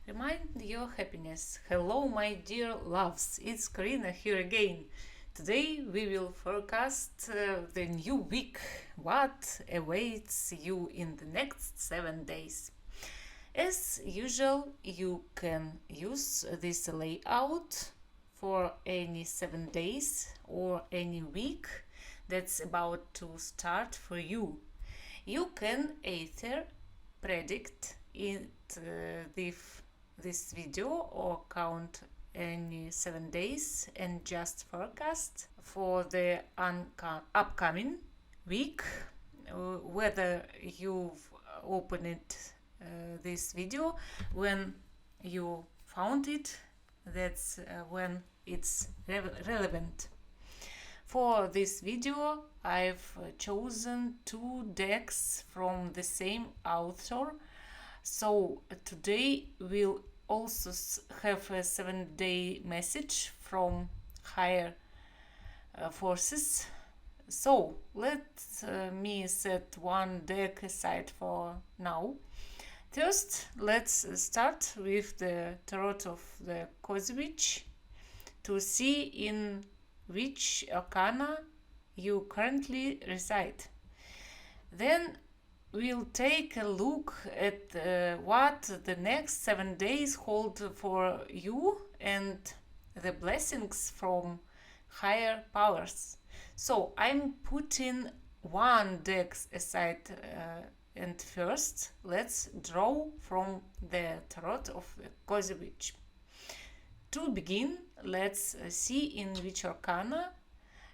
Remind your happiness. Hello, my dear loves. It's Karina here again. Today we will forecast the new week. What awaits you in the next 7 days? As usual, you can use this layout for any 7 days or any week that's about to start for you. You can either predict this video or count any 7 days and just forecast for the upcoming week, whether you've opened this video when you found it, that's when it's relevant. For this video, I've chosen two decks from the same author. So today we'll also have a 7-day message from higher forces. So let me set one deck aside for now. First, let's start with the Tarot of the Cozy Witch to see in which arcana you currently reside. Then we'll take a look at what the next 7 days hold for you and the blessings from higher powers. So I'm putting one deck aside, and first let's draw from the Tarot of the Cozy Witch. To begin, let's see in which arcana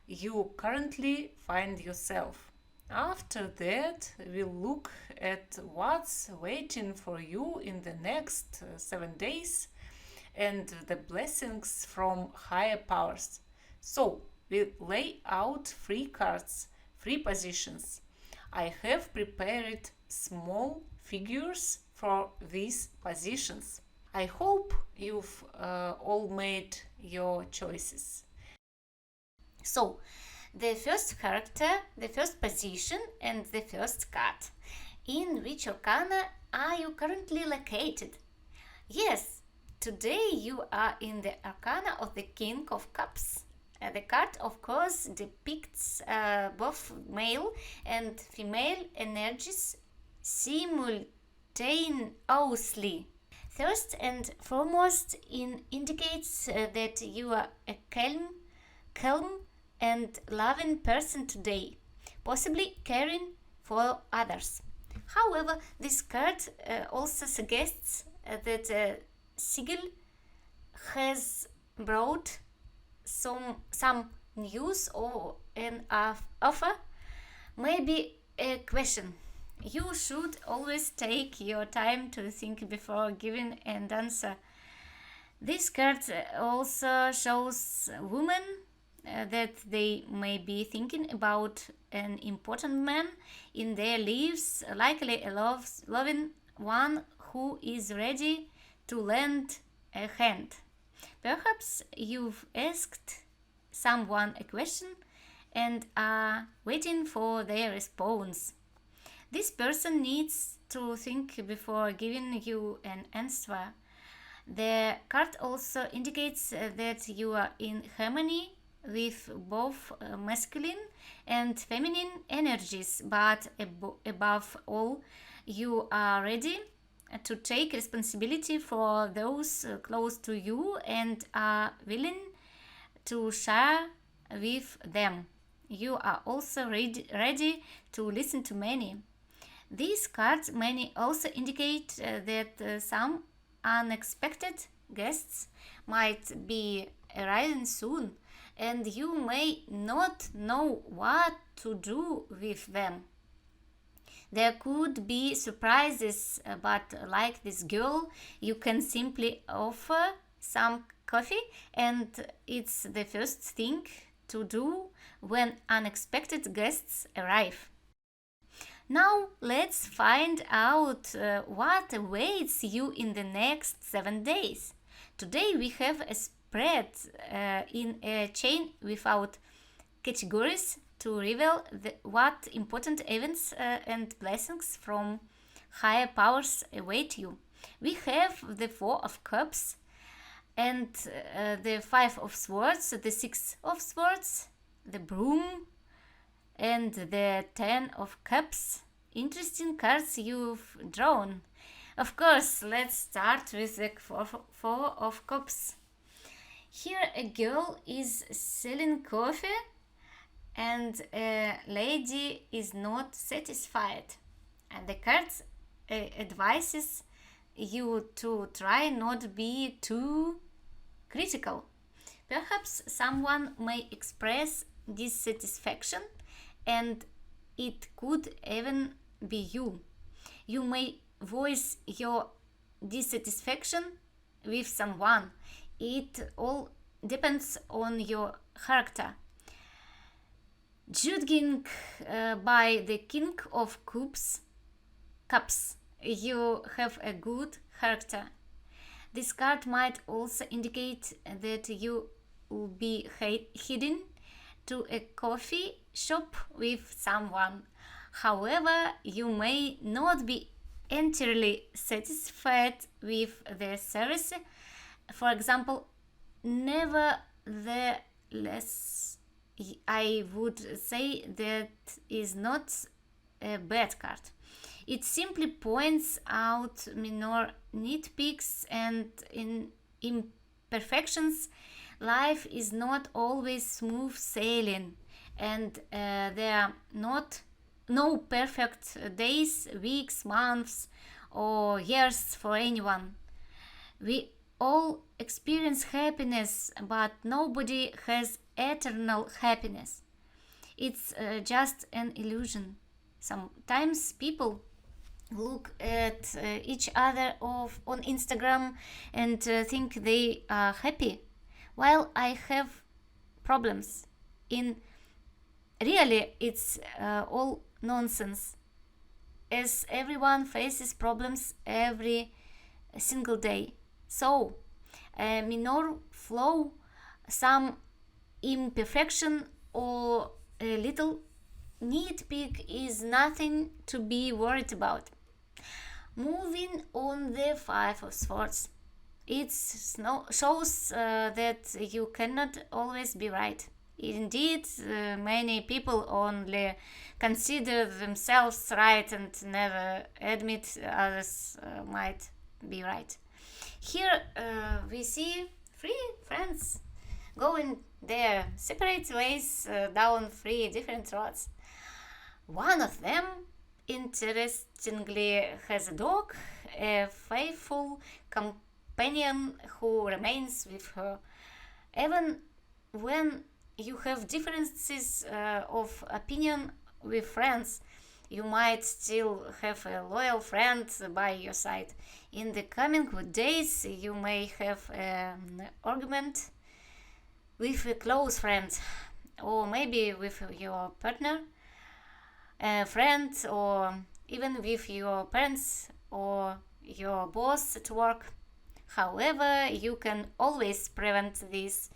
you currently find yourself. After that, we'll look at what's waiting for you in the next 7 days and the blessings from higher powers. So, we'll lay out 3 cards, 3 positions. I have prepared small figures for these positions. I hope you've all made your choices. So, the first character, the first position, and the first card. In which arcana are you currently located? Yes, today you are in the arcana of the King of Cups. The card, of course, depicts both male and female energies simultaneously. First and foremost, it indicates that you are a calm and loving person today, possibly caring for others. However, this card also suggests that Sigil has brought some news or an offer, maybe a question. You should always take your time to think before giving an answer. This card also shows women that they may be thinking about an important man in their lives, likely a loving one who is ready to lend a hand. Perhaps you've asked someone a question and are waiting for their response. This person needs to think before giving you an answer. The card also indicates that you are in harmony with both masculine and feminine energies, but above all, you are ready to take responsibility for those close to you and are willing to share with them. You are also ready to listen to many. These cards may also indicate that some unexpected guests might be arriving soon, and you may not know what to do with them. There could be surprises, but like this girl, you can simply offer some coffee, and it's the first thing to do when unexpected guests arrive. Now let's find out what awaits you in the next 7 days. Today we have a spread in a chain without categories to reveal what important events and blessings from higher powers await you. We have the Four of Cups and the Five of Swords, the Six of Swords, the Broom, and the Ten of Cups. Interesting cards you've drawn. Of course, let's start with the Four of Cups. Here a girl is selling coffee and a lady is not satisfied. And the cards advises you to try not be too critical. Perhaps someone may express dissatisfaction and it could even be you. You may voice your dissatisfaction with someone. It all depends on your character. Judging by the King of Cups, you have a good character. This card might also indicate that you will be heading to a coffee shop with someone. However, you may not be entirely satisfied with the service. For example, nevertheless, I would say that is not a bad card. It simply points out minor nitpicks and imperfections. Life is not always smooth sailing, and there are no perfect days, weeks, months, or years for anyone. We all experience happiness, but nobody has eternal happiness. It's just an illusion. Sometimes people look at each other on Instagram and think they are happy, while I have problems. In really, it's all nonsense, as everyone faces problems every single day. So, a minor flaw, some imperfection, or a little nitpick is nothing to be worried about. Moving on, the Five of Swords. It shows that you cannot always be right. Indeed, many people only consider themselves right and never admit others might be right. Here we see three friends going their separate ways down three different roads. One of them, interestingly, has a dog, a faithful companion who remains with her. Even when you have differences of opinion with friends, you might still have a loyal friend by your side. In the coming days, you may have an argument with a close friend, or maybe with your partner, a friend, or even with your parents or your boss at work. However, you can always prevent this,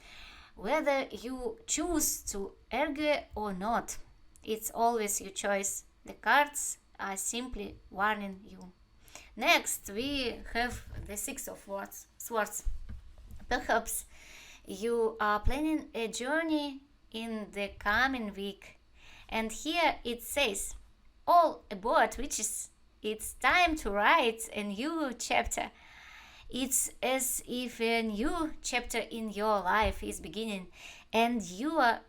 whether you choose to argue or not. It's always your choice. The cards are simply warning you. Next, we have the Six of Swords. Perhaps you are planning a journey in the coming week, and here it says, all aboard witches, it's time to write a new chapter. It's as if a new chapter in your life is beginning, and you are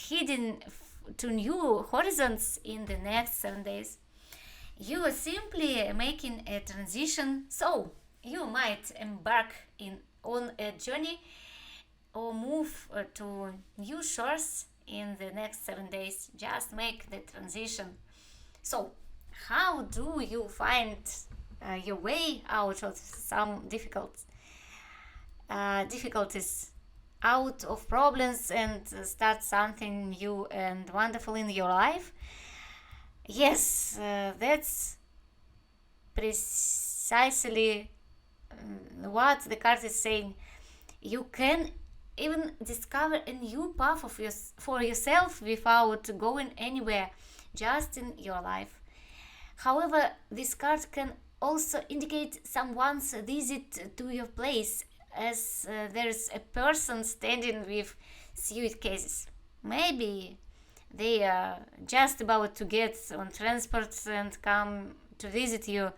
heading to new horizons in the next 7 days. You are simply making a transition, so you might embark on a journey or move to new shores in the next 7 days. Just make the transition. So, how do you find your way out of some difficulties, out of problems, and start something new and wonderful in your life? Yes, that's precisely what the card is saying. You can even discover a new path for yourself without going anywhere, just in your life. However, this card can also indicate someone's visit to your place, as there's a person standing with suitcases. Maybe they are just about to get on transport and come to visit you.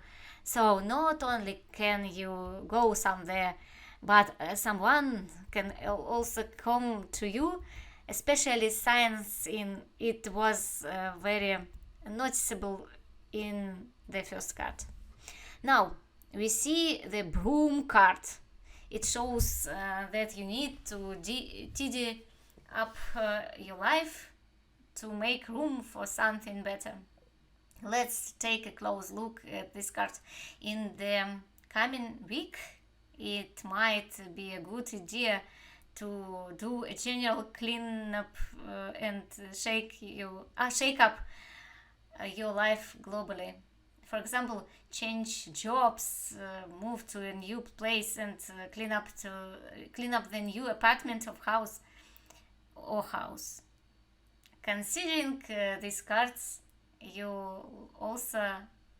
So not only can you go somewhere, but someone can also come to you, especially since in it was very noticeable in the first card. Now we see the broom card. It shows that you need to tidy up your life to make room for something better. Let's take a close look at this card. In the coming week, it might be a good idea to do a general cleanup and shake up your life globally. For example, change jobs, move to a new place, and clean up the new apartment of house or house. Considering these cards, you also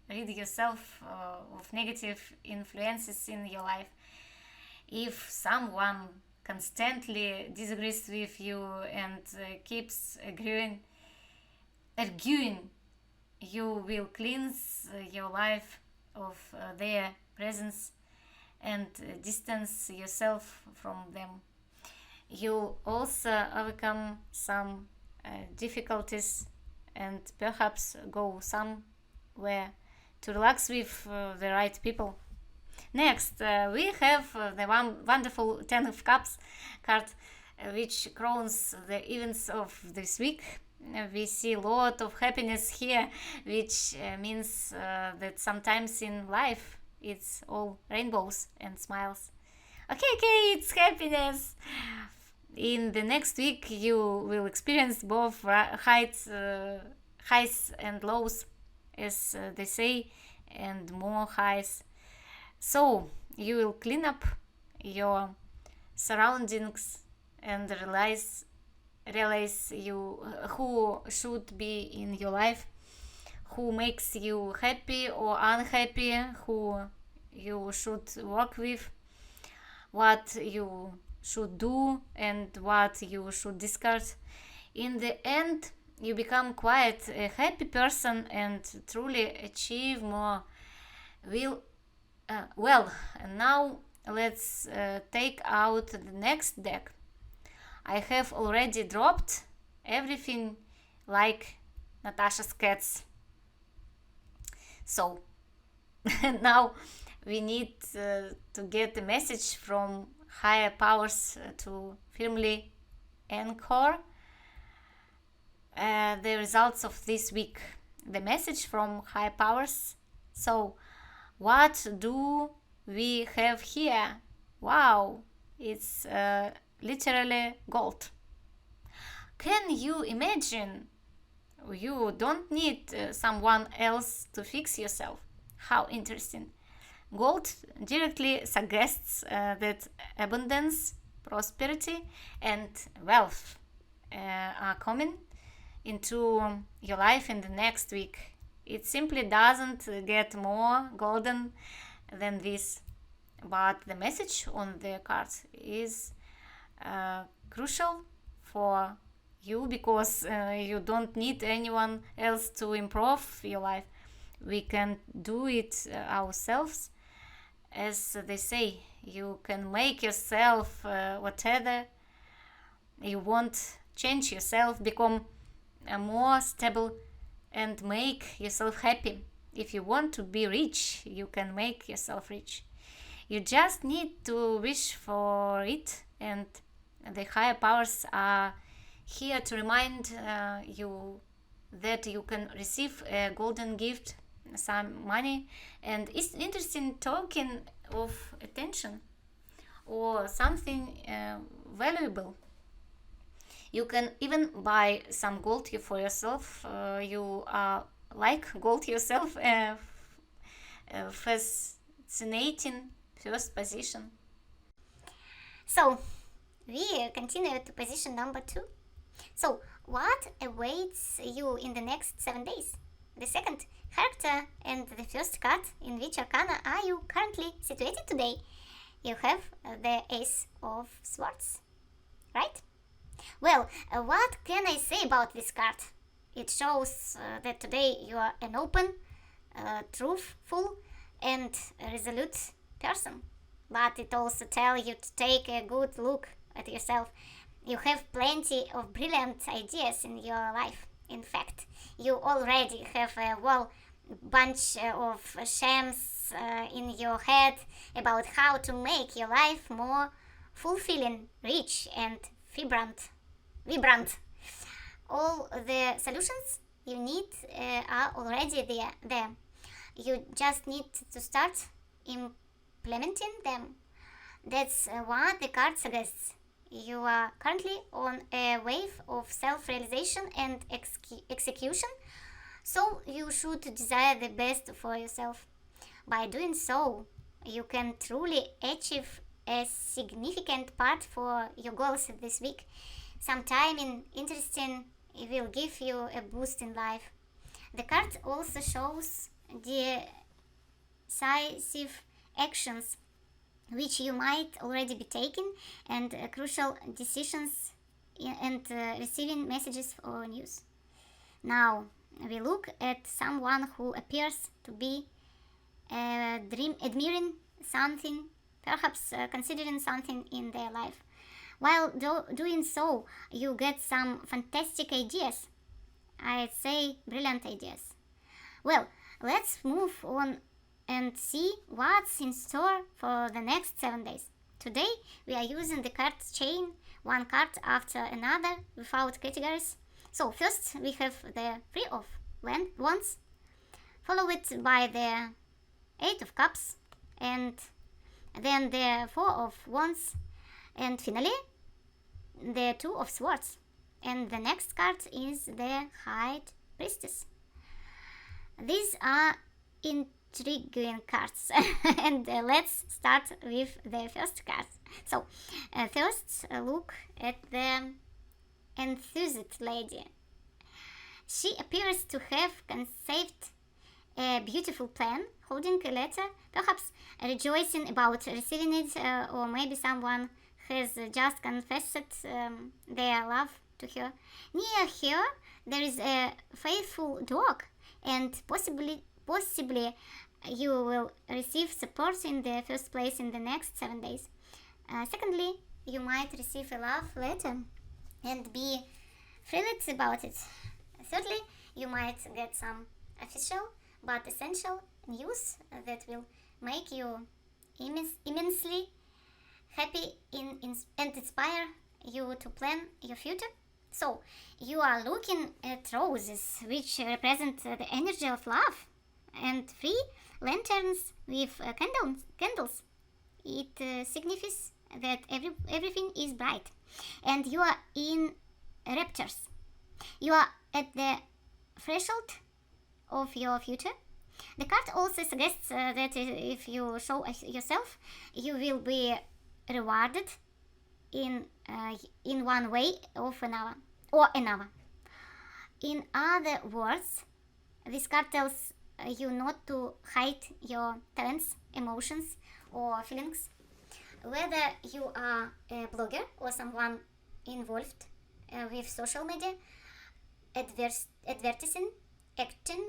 rid yourself of negative influences in your life. If someone constantly disagrees with you and keeps arguing, you will cleanse your life of their presence and distance yourself from them. You'll also overcome some difficulties and perhaps go somewhere to relax with the right people. Next, we have the wonderful Ten of Cups card, which crowns the events of this week. We see a lot of happiness here, which means that sometimes in life it's all rainbows and smiles. Okay, it's happiness. In the next week, you will experience both highs and lows, as they say, and more highs. So you will clean up your surroundings and realize you who should be in your life, who makes you happy or unhappy, who you should work with, what you should do and what you should discard. In the end, you become quite a happy person and truly achieve more. Well, now let's take out the next deck. I have already dropped everything like Natasha's cats. So now we need to get a message from higher powers to firmly anchor the results of this week. The message from higher powers. So what do we have here? Wow, it's literally gold. Can you imagine? You don't need someone else to fix yourself. How interesting. Gold directly suggests that abundance, prosperity, and wealth are coming into your life in the next week. It simply doesn't get more golden than this. But the message on the card is crucial for you because you don't need anyone else to improve your life. We can do it ourselves. As they say, you can make yourself whatever you want, change yourself, become more stable, and make yourself happy. If you want to be rich, you can make yourself rich. You just need to wish for it, and the higher powers are here to remind you that you can receive a golden gift, some money, and it's interesting talking of attention or something valuable. You can even buy some gold for yourself. You are like gold yourself. Fascinating first position. So, we continue to position number 2. So, what awaits you in the next 7 days? the second character and the first card in which arcana are you currently situated today? You have the Ace of Swords, right? Well, what can I say about this card? It shows that today you are an open, truthful, and resolute person. But it also tells you to take a good look at yourself. You have plenty of brilliant ideas in your life. In fact, you already have a whole bunch of shams in your head about how to make your life more fulfilling, rich, and vibrant. All the solutions you need are already there. You just need to start implementing them. That's what the card suggests. You are currently on a wave of self-realization and execution, so you should desire the best for yourself. By doing so, you can truly achieve a significant part for your goals this week. Some timing interesting will give you a boost in life. The card also shows decisive actions which you might already be taking and crucial decisions and receiving messages or news. Now we look at someone who appears to be admiring something, perhaps considering something in their life. While doing so, you get some fantastic ideas. I'd say brilliant ideas. Well, let's move on and see what's in store for the next 7 days. Today we are using the card chain, one card after another without categories. So first we have the Three of Wands, followed by the Eight of Cups, and then the Four of Wands, and finally the Two of Swords. And the next card is the High Priestess. These are intriguing cards and let's start with the first card. So first look at the Enthusiast Lady. She appears to have conceived a beautiful plan, holding a letter, perhaps rejoicing about receiving it, or maybe someone has just confessed their love to her. Near her there is a faithful dog, and possibly you will receive support in the first place in the next 7 days. Secondly, you might receive a love letter and be thrilled about it. Thirdly, you might get some official but essential news that will make you immensely happy and inspire you to plan your future. So, you are looking at roses, which represent the energy of love, and 3 lanterns with candles. It signifies that everything is bright, and you are in raptures. You are at the threshold of your future. The card also suggests that if you show yourself, you will be rewarded in one way or another. In other words, this card tells you not to hide your talents, emotions, or feelings. Whether you are a blogger or someone involved with social media, advertising, acting,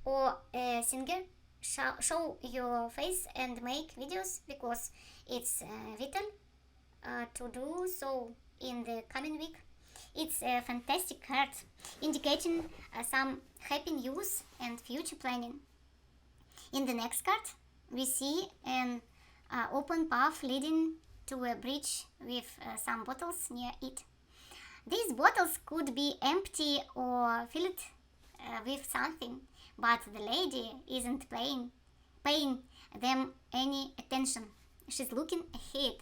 or a singer, show your face and make videos, because it's vital to do so in the coming week. It's a fantastic card, indicating some happy news and future planning. In the next card, we see an open path leading to a bridge with some bottles near it. These bottles could be empty or filled with something, but the lady isn't paying them any attention. She's looking ahead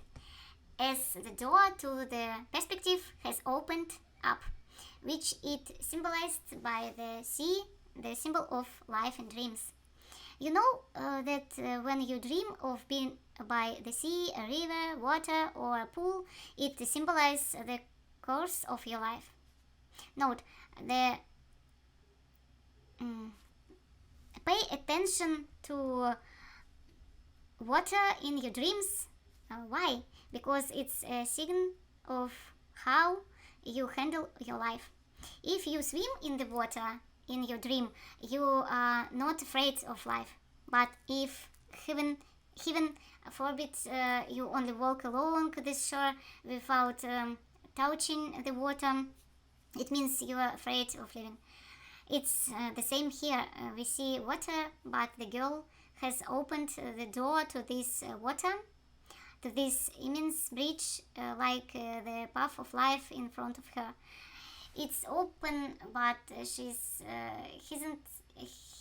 as the door to the perspective has opened up, which it symbolized by the sea, the symbol of life and dreams. You know that when you dream of being by the sea, a river, water, or a pool, it symbolizes the course of your life. Note, the pay attention to water in your dreams. Why? Because it's a sign of how you handle your life. If you swim in the water in your dream, you are not afraid of life. But if heaven forbid you only walk along this shore without touching the water, it means you are afraid of living. It's the same here. We see water, but the girl has opened the door to this water, to this immense bridge, like the path of life in front of her. It's open, but she's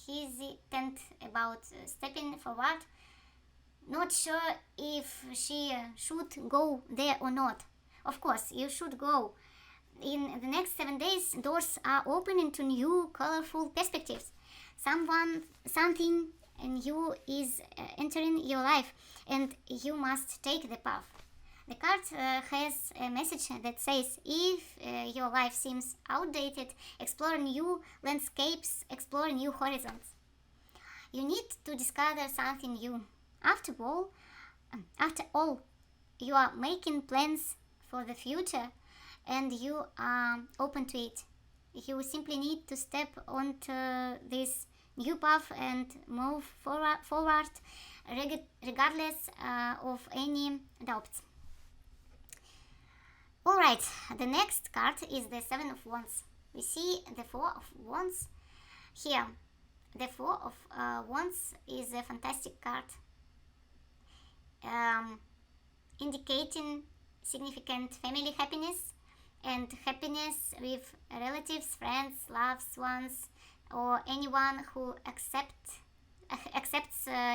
hesitant about stepping forward, not sure if she should go there or not. Of course, you should go. In the next 7 days, doors are open into new, colorful perspectives. Something new is entering your life, and you must take the path. The card has a message that says, if your life seems outdated, explore new landscapes, explore new horizons. You need to discover something new. After all, you are making plans for the future, and you are open to it. You simply need to step onto this new path and move forward regardless of any doubts. Alright, the next card is the Seven of Wands. We see the Four of Wands here. The Four of Wands is a fantastic card, indicating significant family happiness and happiness with relatives, friends, loved ones, or anyone who accepts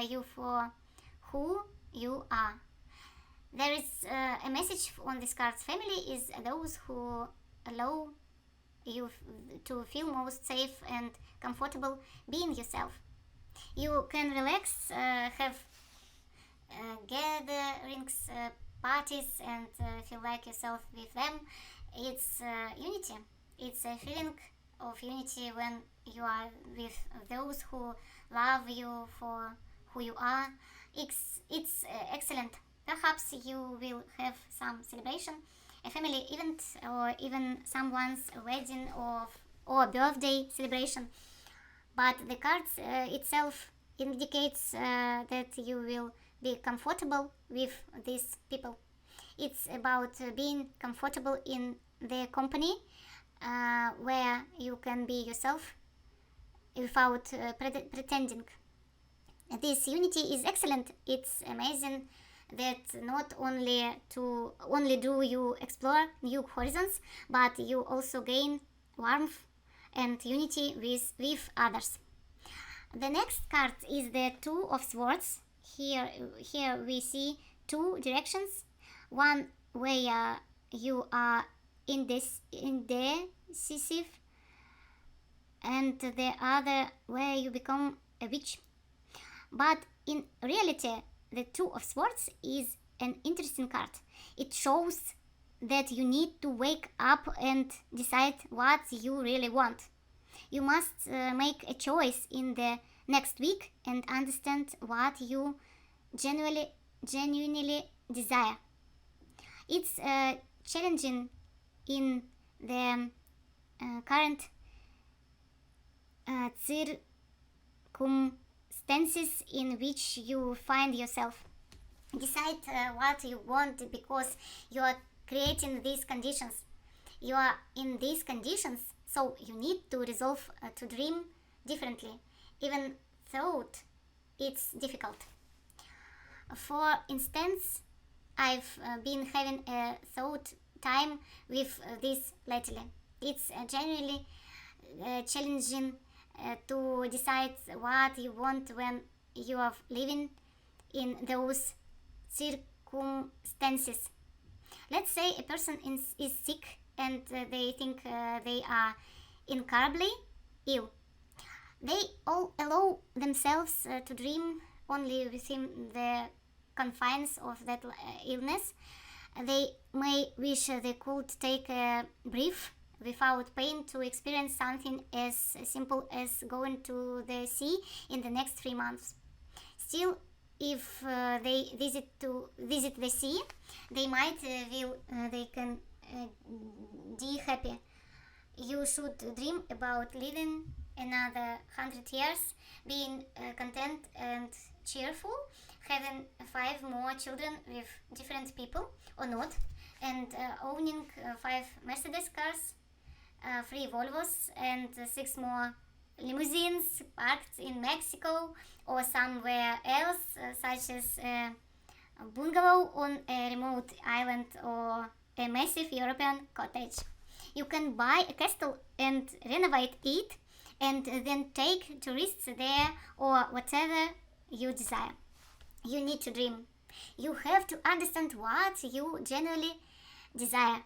you for who you are. There is a message on this card's family is those who allow you to feel most safe and comfortable being yourself. You can relax, have gatherings, parties, and feel like yourself with them. It's unity. It's a feeling of unity when you are with those who love you for who you are. It's excellent. Perhaps you will have some celebration, a family event, or even someone's wedding or birthday celebration. But the card itself indicates that you will be comfortable with these people. It's about being comfortable in their company, where you can be yourself without pretending. This unity is excellent. It's amazing that not only do you explore new horizons, but you also gain warmth and unity with others. The next card is the Two of Swords. Here we see two directions. One where you are indecisive, and the other where you become a witch. But in reality, the Two of Swords is an interesting card. It shows that you need to wake up and decide what you really want. You must make a choice in the next week and understand what you genuinely desire. It's challenging in the current circumstances in which you find yourself. Decide what you want, because you are creating these conditions. You are in these conditions, so you need to resolve to dream differently, even though it's difficult. For instance, I've been having a thought time with this lately. It's genuinely challenging to decide what you want when you are living in those circumstances. Let's say a person is sick and they think they are incurably ill. They all allow themselves to dream only within the confines of that illness. They may wish they could take a brief without pain to experience something as simple as going to the sea in the next 3 months. Still, if they visit the sea, they might they can be happy. You should dream about living another 100 years, being content and cheerful, having 5 more children with different people or not, and owning 5 Mercedes cars, 3 Volvos, and 6 more limousines parked in Mexico or somewhere else, such as a bungalow on a remote island or a massive European cottage. You can buy a castle and renovate it and then take tourists there or whatever you desire. You need to dream. You have to understand what you genuinely desire.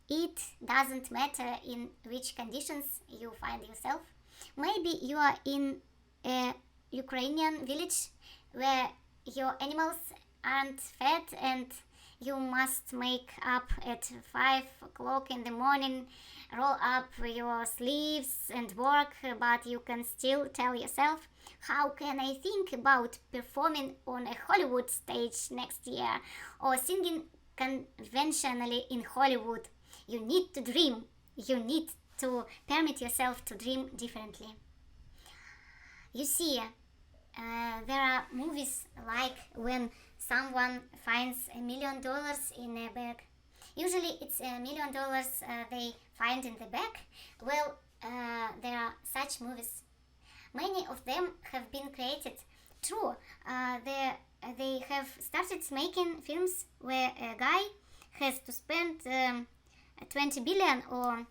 It doesn't matter in which conditions you find yourself. Maybe you are in a Ukrainian village where your animals aren't fed and you must make up at 5 o'clock in the morning, roll up your sleeves and work, but you can still tell yourself, how can I think about performing on a Hollywood stage next year or singing conventionally in Hollywood? You need to dream. You need to permit yourself to dream differently. You see, there are movies like when someone finds $1 million in a bag. Usually it's $1 million they find in the bag. Well, there are such movies. Many of them have been created. True, they have started making films where a guy has to spend 20 billion or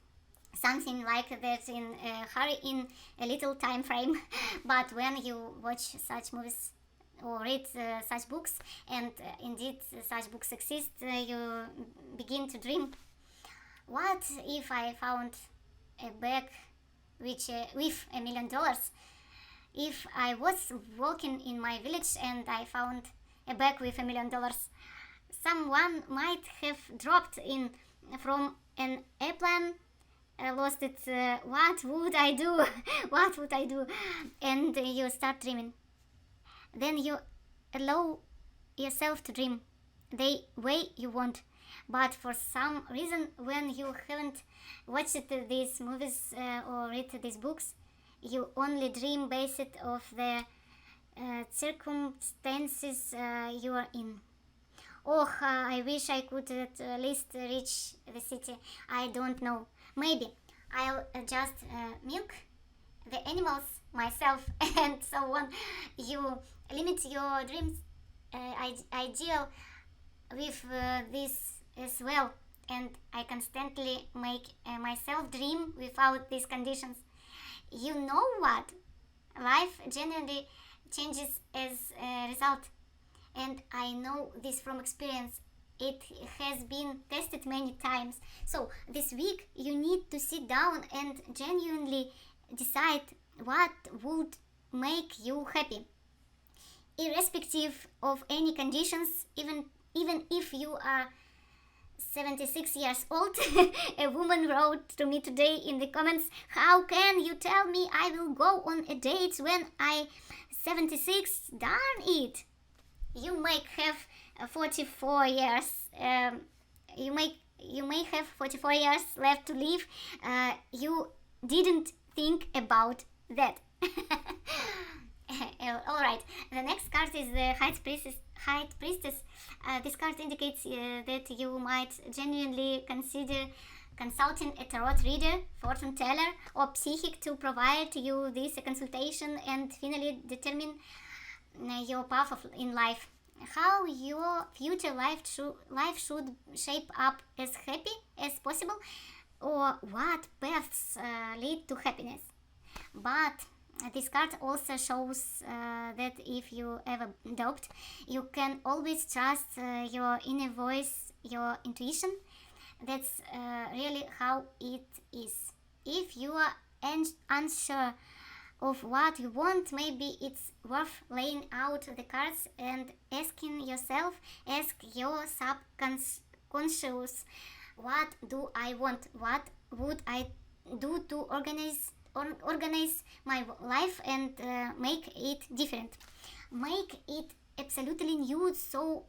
something like that in a hurry in a little time frame. But when you watch such movies or read such books, and indeed such books exist, you begin to dream. What if I found a bag with $1 million? If I was walking in my village and I found a bag with $1 million, someone might have dropped in from an airplane, lost it. What would I do? What would I do? And you start dreaming. Then you allow yourself to dream the way you want. But for some reason, when you haven't watched these movies or read these books, you only dream based off the circumstances you are in. Oh, I wish I could at least reach the city. I don't know. Maybe I'll just milk the animals myself and so on. You limit your dreams ideal with this as well, and I constantly make myself dream without these conditions. You know what? Life generally changes as a result, and I know this from experience. It has been tested many times. So this week you need to sit down and genuinely decide what would make you happy, irrespective of any conditions. Even if you are 76 years old. A woman wrote to me today in the comments, how can you tell me I will go on a date when I'm 76? Darn it! You may have 44 years. You may have 44 years left to live. You didn't think about that. Alright, the next card is the High Priestess. This card indicates that you might genuinely consider consulting a tarot reader, fortune teller, or psychic to provide you this consultation and finally determine your path in life. How your future life should shape up as happy as possible, or what paths lead to happiness. But this card also shows that if you ever doubt, you can always trust your inner voice, your intuition. That's really how it is. If you are unsure of what you want, maybe it's worth laying out the cards and asking yourself, ask your subconscious, what do I want? What would I do to organize my life and make it different? Make it absolutely new so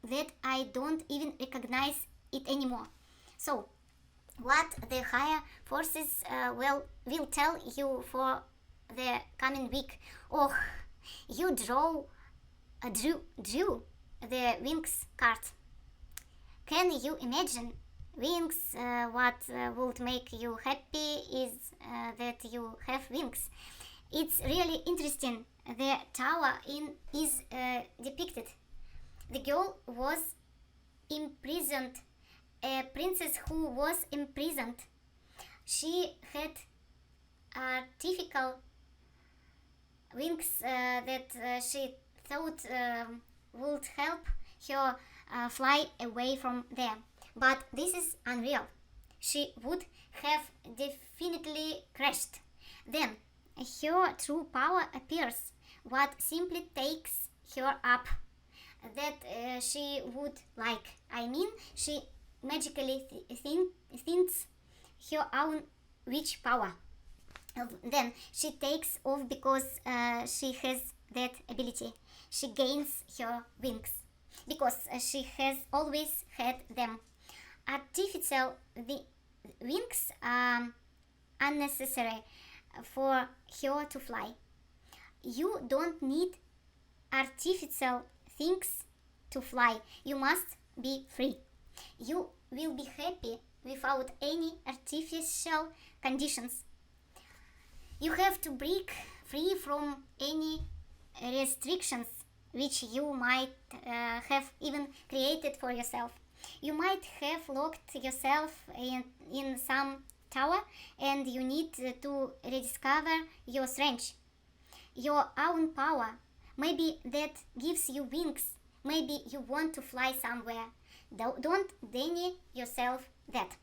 that I don't even recognize it anymore. So, what the higher forces will tell you for the coming week? Oh, you drew the wings card. Can you imagine wings? What would make you happy is that you have wings. It's really interesting. The tower is depicted. The girl was imprisoned, a princess who was imprisoned. She had artificial wings that she thought would help her fly away from there. But this is unreal. She would have definitely crashed. Then her true power appears, what simply takes her up that she would like. I mean, she magically thinks her own witch power. Then she takes off because she has that ability. She gains her wings because she has always had them. Artificial wings are unnecessary for her to fly. You don't need artificial things to fly. You must be free. You will be happy without any artificial conditions. You have to break free from any restrictions which you might have even created for yourself. You might have locked yourself in some tower and you need to rediscover your strength, your own power. Maybe that gives you wings. Maybe you want to fly somewhere. Don't deny yourself that.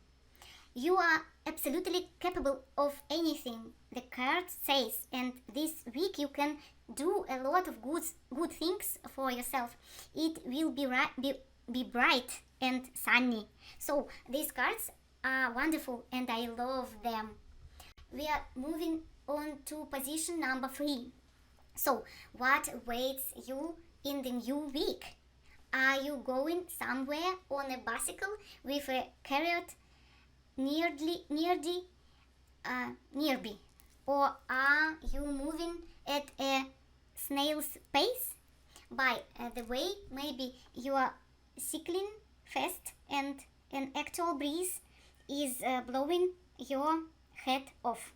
You are absolutely capable of anything, the card says, and this week you can do a lot of good things for yourself. It will be bright and sunny. So these cards are wonderful and I love them. We are moving on to position number 3. So what awaits you in the new week? Are you going somewhere on a bicycle with a carrot nearby, or are you moving at a snail's pace? By the way, maybe you are cycling fast and an actual breeze is blowing your head off.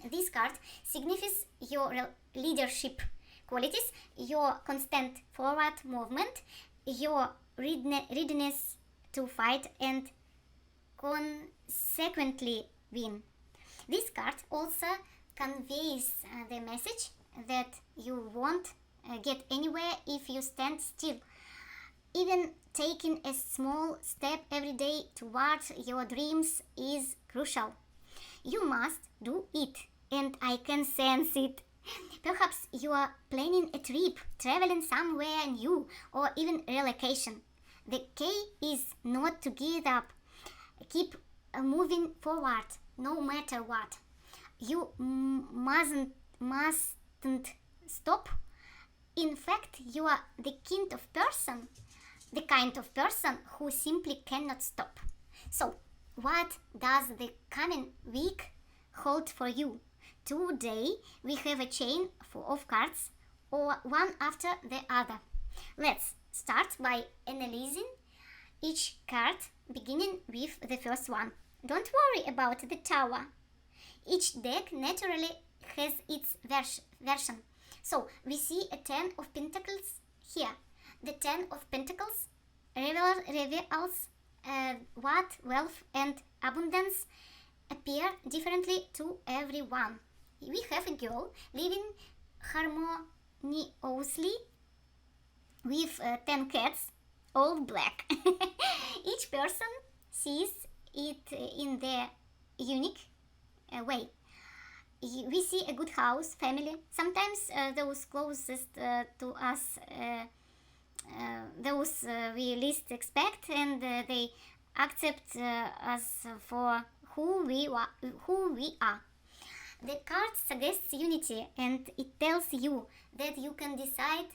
This card signifies your leadership qualities, your constant forward movement, your readiness to fight and consequently win. This card also conveys the message that you won't get anywhere if you stand still. Even taking a small step every day towards your dreams is crucial. You must do it, and I can sense it. Perhaps you are planning a trip, traveling somewhere new, or even relocation. The key is not to give up. Keep moving forward, no matter what. You mustn't stop. In fact, you are the kind of person who simply cannot stop. So, what does the coming week hold for you? Today we have a chain of cards, or one after the other. Let's start by analyzing each card, beginning with the first one. Don't worry about the tower. Each deck naturally has its version. So we see a 10 of Pentacles here. The 10 of Pentacles reveals what wealth and abundance appear differently to everyone. We have a girl living harmoniously with 10 cats, all black. Each person sees it in their unique way. We see a good house, family. Sometimes those closest to us, those we least expect, and they accept us for who we are. The card suggests unity, and it tells you that you can decide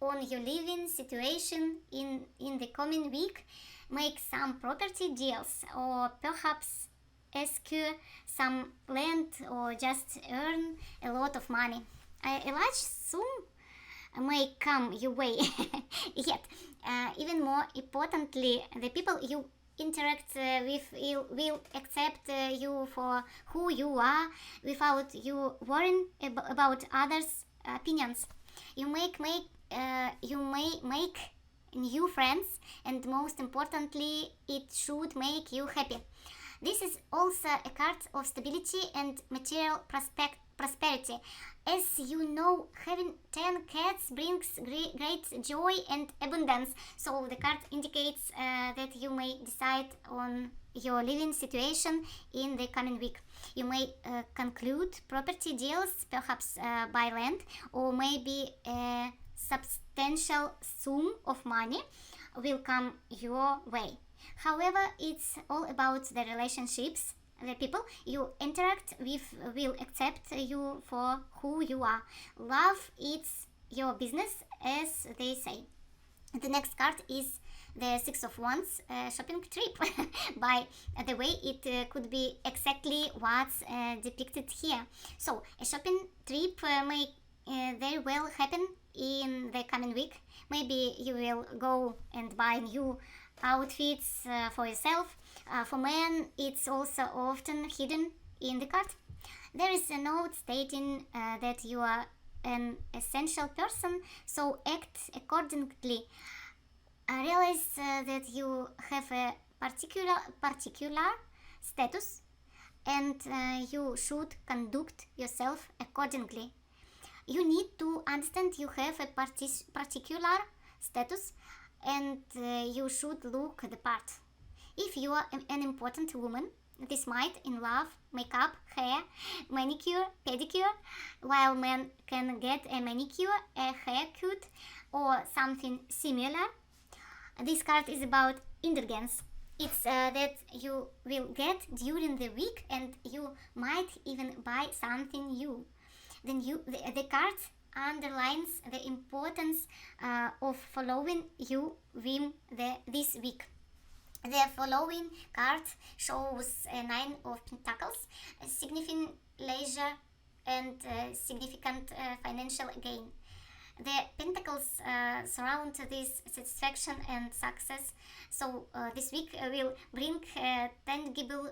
on your living situation in the coming week, make some property deals, or perhaps acquire some land, or just earn a lot of money. A large sum may come your way. Yet, even more importantly, the people you interact with will accept you for who you are without you worrying about others' opinions. You may make new friends, and most importantly, it should make you happy. This is also a card of stability and material prosperity. As you know, having 10 cats brings great joy and abundance. So the card indicates that you may decide on your living situation in the coming week. You may conclude property deals, perhaps buy land, or maybe a substantial sum of money will come your way. However, it's all about the relationships. The people you interact with will accept you for who you are. Love is your business, as they say. The next card is the Six of Wands shopping trip. By the way, it could be exactly what's depicted here. So, a shopping trip may very well happen in the coming week. Maybe you will go and buy new outfits for yourself. For men, it's also often hidden in the card. There is a note stating that you are an essential person, so act accordingly. Realize that you have a particular status, and you should conduct yourself accordingly. You need to understand you have a particular status, and you should look the part. If you are an important woman, this might involve makeup, hair, manicure, pedicure, while men can get a manicure, a haircut, or something similar. This card is about indulgence. It's that you will get during the week, and you might even buy something new. Then the card underlines the importance of following you within this week. The following card shows a Nine of Pentacles, significant leisure and significant financial gain. The pentacles surround this satisfaction and success, so this week will bring tangible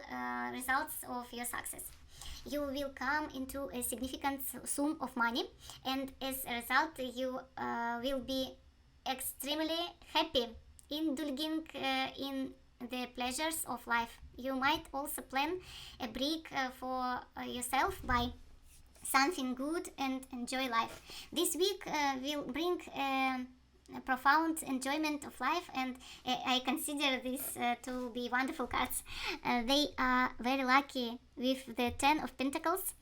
results of your success. You will come into a significant sum of money, and as a result you will be extremely happy, indulging in the pleasures of life. You might also plan a break for yourself by something good and enjoy life. This week will bring a profound enjoyment of life, and I consider this to be wonderful cards. They are very lucky with the 10 of Pentacles,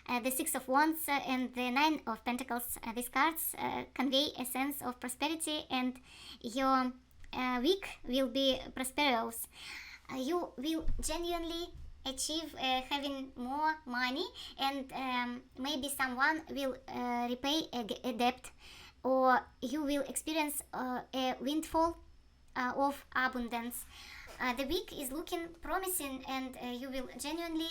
the 6 of Wands, and the 9 of Pentacles. These cards convey a sense of prosperity, and your week will be prosperous. You will genuinely achieve having more money, and maybe someone will repay a debt, or you will experience a windfall of abundance. The week is looking promising, and you will genuinely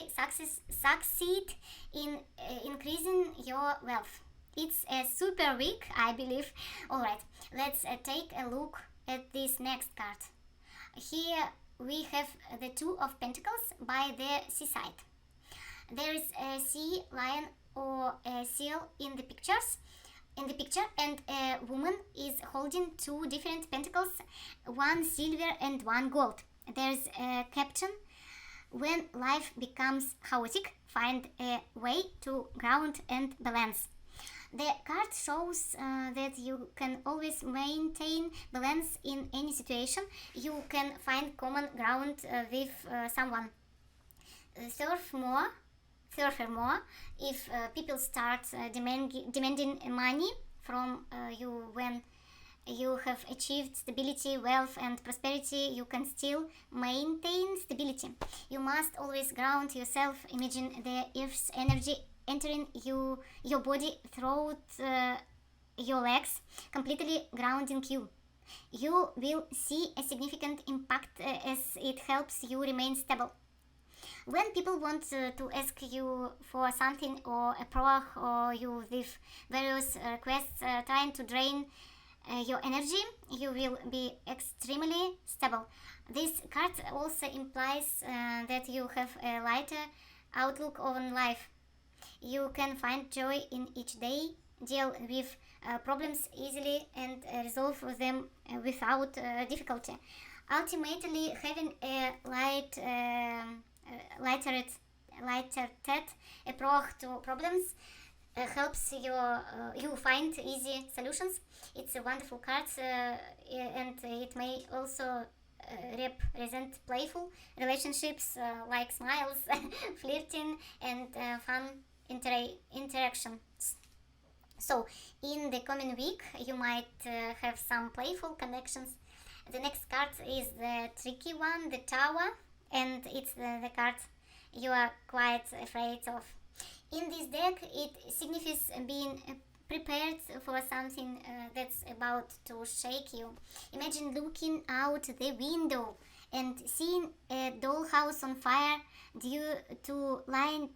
succeed in increasing your wealth. It's a super week, I believe. Alright, let's take a look at this next card. Here we have the Two of Pentacles by the seaside. There is a sea lion or a seal in the picture, and a woman is holding two different pentacles, one silver and one gold. There's a caption: when life becomes chaotic, find a way to ground and balance. The card shows that you can always maintain balance in any situation. You can find common ground with someone. Surf more if people start demanding money from you when you have achieved stability, wealth, and prosperity, you can still maintain stability. You must always ground yourself. Imagine the Earth's energy entering your body through your legs, completely grounding you. You will see a significant impact as it helps you remain stable. When people want to ask you for something or a prog, or you with various requests trying to drain your energy, you will be extremely stable. This card also implies that you have a lighter outlook on life. You can find joy in each day, deal with problems easily, and resolve them without difficulty. Ultimately, having a lighter approach to problems helps you find easy solutions. It's a wonderful card, and it may also represent playful relationships like smiles, flirting, and fun interactions. So, in the coming week, you might have some playful connections. The next card is the tricky one, the Tower, and it's the card you are quite afraid of. In this deck, it signifies being prepared for something that's about to shake you. Imagine looking out the window and seeing a dollhouse on fire due to lightning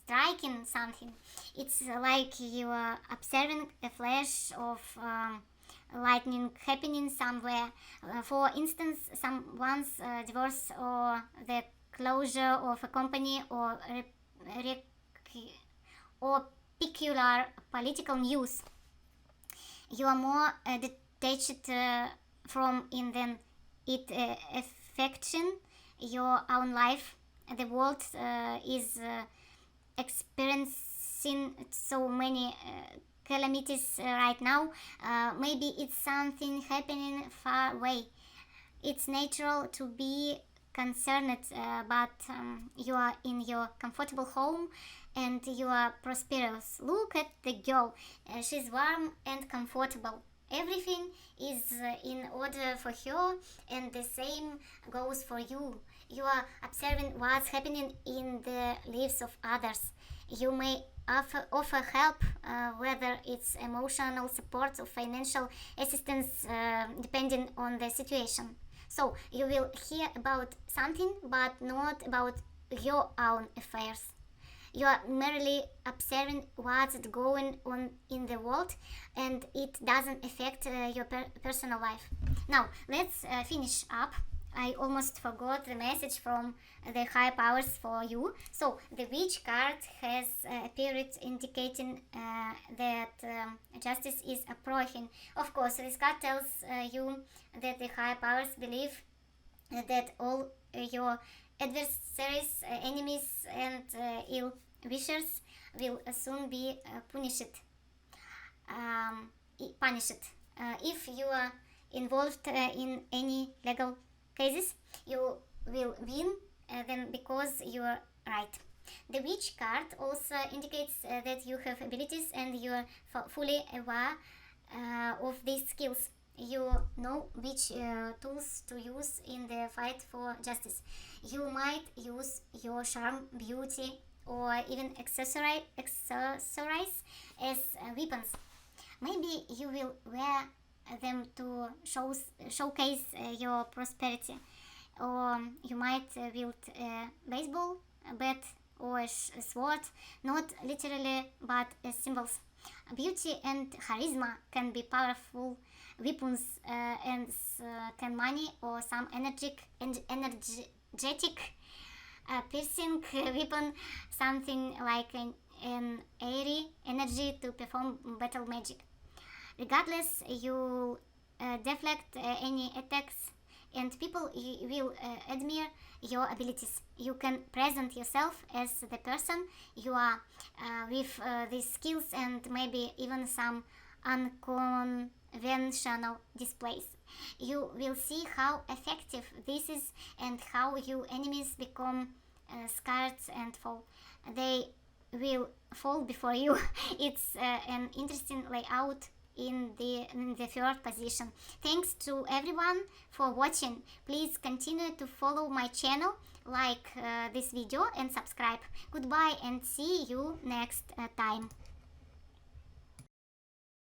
striking something. It's like you are observing a flash of lightning happening somewhere. For instance, someone's divorce, or the closure of a company, or or peculiar political news. You are more detached from it than it affecting your own life. The world is experiencing so many calamities right now. Maybe it's something happening far away. It's natural to be concerned, but you are in your comfortable home and you are prosperous. Look at the girl. She's warm and comfortable. Everything is in order for her, and the same goes for you. You are observing what's happening in the lives of others. You may offer help, whether it's emotional support or financial assistance, depending on the situation. So you will hear about something, but not about your own affairs. You are merely observing what's going on in the world, and it doesn't affect your personal life. Now, let's finish up. I almost forgot the message from the high powers for you. So, the witch card has appeared, indicating that justice is approaching. Of course, this card tells you that the high powers believe that all your adversaries, enemies, and ill wishers will soon be punished. If you are involved in any legal cases, you will win then because you are right. The witch card also indicates that you have abilities and you are fully aware of these skills. You know which tools to use in the fight for justice. You might use your charm, beauty, or even accessorize as weapons. Maybe you will wear them to showcase your prosperity, or you might wield a baseball bat or a sword, not literally but as symbols. Beauty and charisma can be powerful weapons, and can money or some energetic piercing weapon, something like an airy energy to perform battle magic. Regardless, you deflect any attacks, and people will admire your abilities. You can present yourself as the person you are, with these skills and maybe even some unconventional displays. You will see how effective this is and how your enemies become scared and fall. They will fall before you. It's an interesting layout in the third position. Thanks to everyone for watching. Please continue to follow my channel, like this video and subscribe. Goodbye and see you next time.